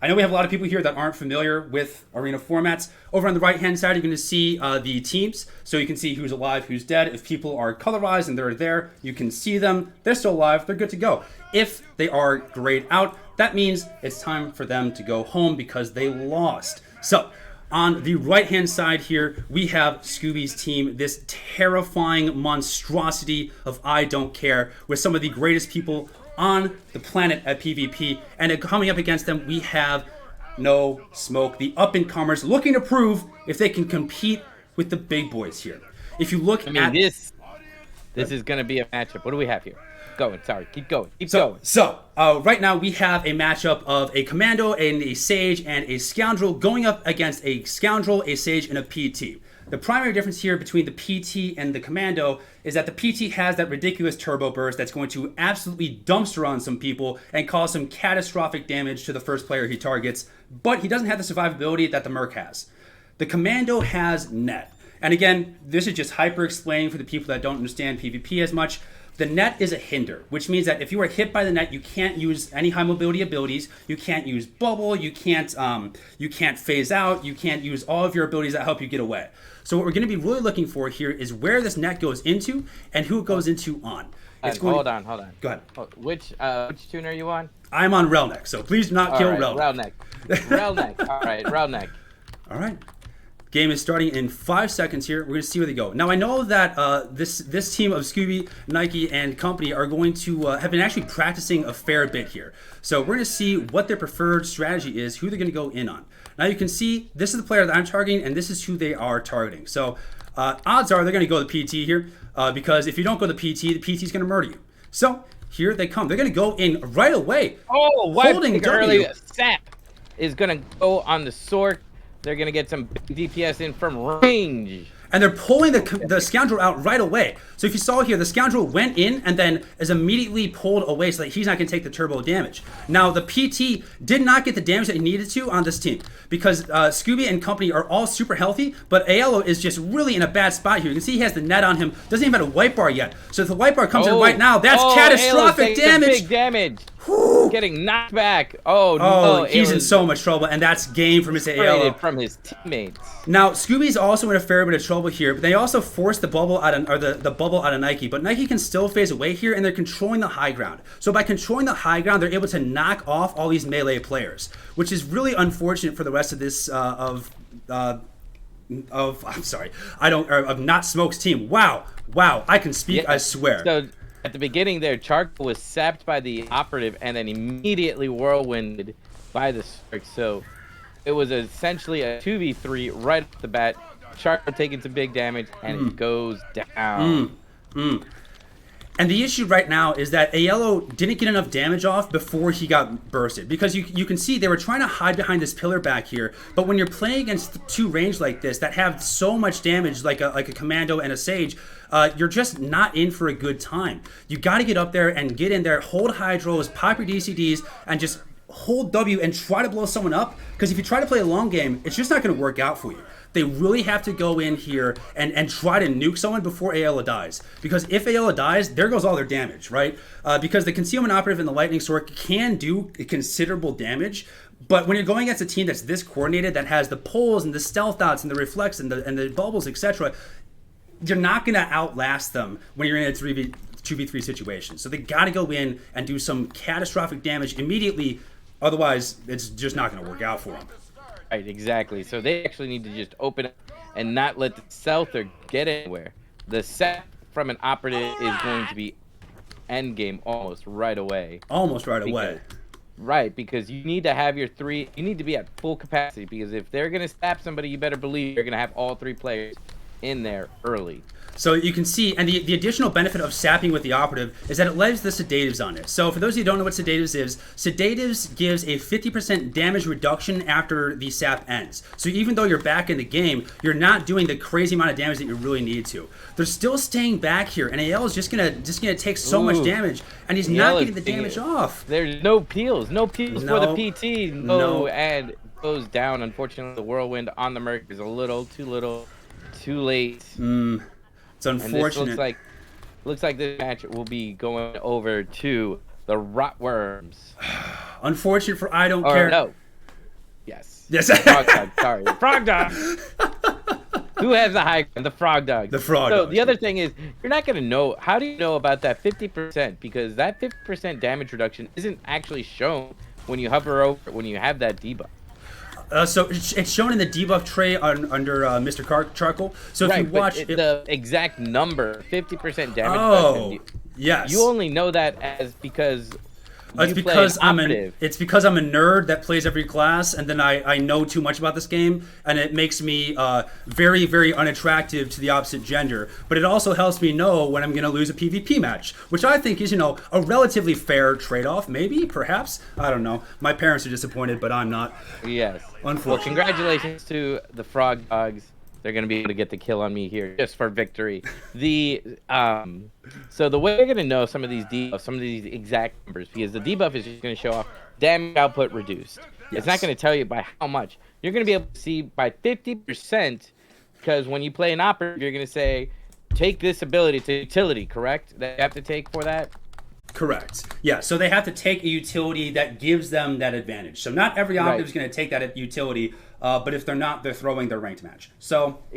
know we have a lot of people here that aren't familiar with arena formats. Over on the right-hand side, you're going to see the teams. So you can see who's alive, who's dead. If people are colorized and they're there, you can see them. They're still alive. They're good to go. If they are grayed out, that means it's time for them to go home because they lost. So on the right-hand side here, we have Scooby's team, this terrifying monstrosity of I don't care, with some of the greatest people on the planet at PvP. And coming up against them, we have No Smoke, the up-and-comers, looking to prove if they can compete with the big boys here. If you look at this is going to be a matchup. What do we have here? Keep going. So right now we have a matchup of a commando and a sage and a scoundrel going up against a scoundrel, a sage, and a PT. The primary difference here between the PT and the commando is that the PT has that ridiculous turbo burst that's going to absolutely dumpster on some people and cause some catastrophic damage to the first player he targets, but he doesn't have the survivability that the Merc has. The commando has net. And again, this is just hyper explaining for the people that don't understand PvP as much. The net is a hinder, which means that if you are hit by the net, you can't use any high mobility abilities. You can't use bubble. You can't phase out. You can't use all of your abilities that help you get away. So what we're going to be really looking for here is where this net goes into and who it goes into on. Hold on. Go ahead. Which tune are you on? I'm on Relneck, so please do not kill Relneck. Relneck. All right, Relneck. All right. Game is starting in 5 seconds here. We're going to see where they go. Now, I know that this team of Scooby, Nike, and company are going to have been actually practicing a fair bit here. So we're going to see what their preferred strategy is, who they're going to go in on. Now, you can see this is the player that I'm targeting, and this is who they are targeting. So odds are they're going to go the PT here because if you don't go the PT is going to murder you. So here they come. They're going to go in right away. Oh, holding W. Early Sap is going to go on the Sork. They're going to get some DPS in from range. And they're pulling the scoundrel out right away. So if you saw here, the scoundrel went in and then is immediately pulled away so that he's not going to take the turbo damage. Now, the PT did not get the damage that he needed to on this team because Scooby and company are all super healthy, but Aiello is just really in a bad spot here. You can see he has the net on him, doesn't even have a white bar yet. So if the white bar comes in right now, that's catastrophic damage. Big damage. Whew. Getting knocked back. Oh, no. He's in so much trouble, and that's game for Mr. Aiello. From his teammates. Now, Scooby's also in a fair bit of trouble here, but they also forced the bubble out of, the bubble out of Nike, but Nike can still phase away here, and they're controlling the high ground. So by controlling the high ground, they're able to knock off all these melee players, which is really unfortunate for the rest of this of Not Smoke's team. Wow, I can speak, yeah, I swear. So at the beginning there, Charcoal was sapped by the operative and then immediately whirlwinded by the Stark. So it was essentially a 2v3 right off the bat. Charcoal taking some big damage and it goes down. And the issue right now is that Aiello didn't get enough damage off before he got bursted. Because you can see they were trying to hide behind this pillar back here. But when you're playing against two range like this that have so much damage like a commando and a sage, you're just not in for a good time. You got to get up there and get in there, hold hydros, pop your DCDs, and just hold W and try to blow someone up. Because if you try to play a long game, it's just not going to work out for you. They really have to go in here and try to nuke someone before Aiello dies. Because if Aiello dies, there goes all their damage, right? Because the Concealment Operative and the Lightning Sword can do considerable damage. But when you're going against a team that's this coordinated, that has the pulls and the stealth outs and the reflex and the bubbles, etc., you're not going to outlast them when you're in a 2v3 situation. So they got to go in and do some catastrophic damage immediately. Otherwise, it's just not going to work out for them. Right, exactly. So they actually need to just open up and not let the SWTOR get anywhere. The set from an operative is going to be end game almost right away. Right, because you need to have your three. You need to be at full capacity because if they're going to stab somebody, you better believe you're going to have all three players in there early. So you can see, and the additional benefit of sapping with the operative is that it leaves the sedatives on it. So for those of you who don't know what sedatives is, sedatives gives a 50% damage reduction after the sap ends. So even though you're back in the game, you're not doing the crazy amount of damage that you really need to. They're still staying back here, and Aiello is just gonna take so much damage, and he's not getting the damage off. There's no peels for the PT. And goes down. Unfortunately, the whirlwind on the Merc is a little, too late. It's unfortunate. And this looks like this match will be going over to the Rotworms. Unfortunate for I don't care. No. Yes. Yes. Frog dog. Sorry. Frog dog. Who has the high ground? The frog dog. The frog So dog. the other thing is, you're not going to know. How do you know about that 50%? Because that 50% damage reduction isn't actually shown when you hover over it, when you have that debuff. So it's shown in the debuff tray under Mr. Charcoal. So if Right, you watch the exact number, 50% damage reduction, yes. you only know that as because It's because I'm a nerd that plays every class, and then I know too much about this game, and it makes me very, very unattractive to the opposite gender. But it also helps me know when I'm going to lose a PvP match, which I think is, a relatively fair trade-off. Maybe, perhaps, I don't know. My parents are disappointed, but I'm not. Yes. Unfortunately. Well, congratulations to the Frog Dogs. They're going to be able to get the kill on me here just for victory. So the way you're going to know some of these debuffs, some of these exact numbers, because the debuff is just going to show off damage output reduced. It's not going to tell you by how much. You're going to be able to see by 50%, because when you play an operative, you're going to say, take this ability to utility, correct? That you have to take for that? Correct. Yeah, so they have to take a utility that gives them that advantage. So not every operative is going to take that utility, but if they're not, they're throwing their ranked match. So